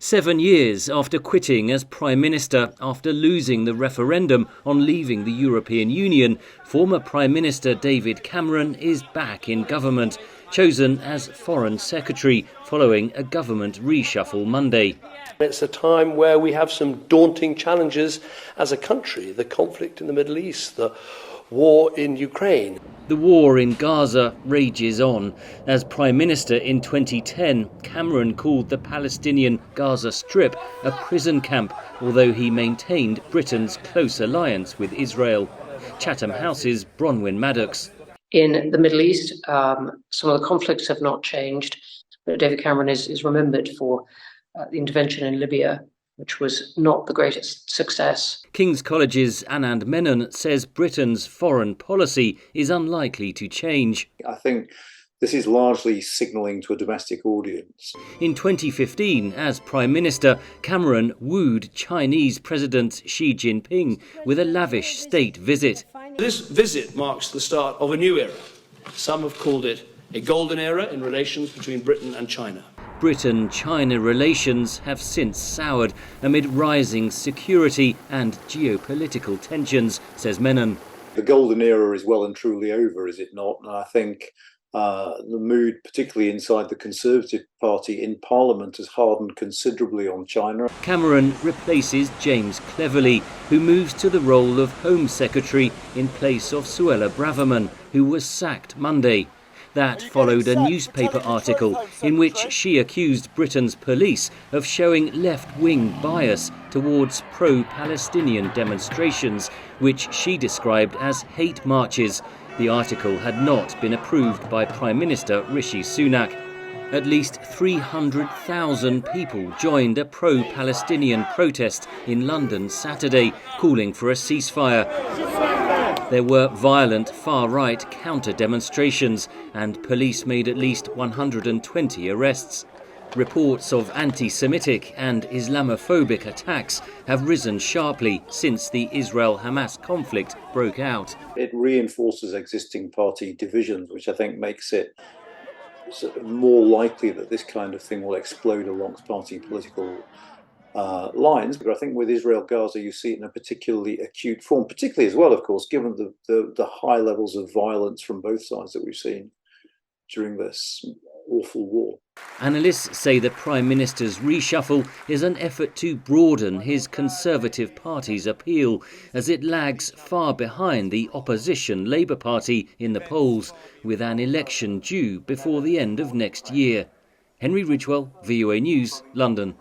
7 years after quitting as Prime Minister after losing the referendum on leaving the European Union, former Prime Minister David Cameron is back in government, chosen as Foreign Secretary following a government reshuffle Monday. It's a time where we have some daunting challenges as a country: the conflict in the Middle East, the war in Ukraine. The war in Gaza rages on. As Prime Minister in 2010, Cameron called the Palestinian Gaza Strip a prison camp, although he maintained Britain's close alliance with Israel. Chatham House's Bronwyn Maddox. In the Middle East, some of the conflicts have not changed, but David Cameron is remembered for the intervention in Libya, which was not the greatest success. King's College's Anand Menon says Britain's foreign policy is unlikely to change. I think this is largely signalling to a domestic audience. In 2015, as Prime Minister, Cameron wooed Chinese President Xi Jinping with a lavish state visit. This visit marks the start of a new era. Some have called it a golden era in relations between Britain and China. Britain-China relations have since soured amid rising security and geopolitical tensions, says Menon. The golden era is well and truly over, is it not? And I think the mood, particularly inside the Conservative Party in Parliament, has hardened considerably on China. Cameron replaces James Cleverly, who moves to the role of Home Secretary in place of Suella Braverman, who was sacked Monday. That followed a newspaper article in which she accused Britain's police of showing left-wing bias towards pro-Palestinian demonstrations, which she described as hate marches. The article had not been approved by Prime Minister Rishi Sunak. At least 300,000 people joined a pro-Palestinian protest in London Saturday, calling for a ceasefire. There were violent far-right counter-demonstrations, and police made at least 120 arrests. Reports of anti-Semitic and Islamophobic attacks have risen sharply since the Israel-Hamas conflict broke out. It reinforces existing party divisions, which I think makes it more likely that this kind of thing will explode alongst party political lines. But I think with Israel-Gaza, you see it in a particularly acute form, particularly as well, of course, given the high levels of violence from both sides that we've seen during this awful war. Analysts say the Prime Minister's reshuffle is an effort to broaden his Conservative Party's appeal, as it lags far behind the opposition Labour Party in the polls, with an election due before the end of next year. Henry Ridgwell, VOA News, London.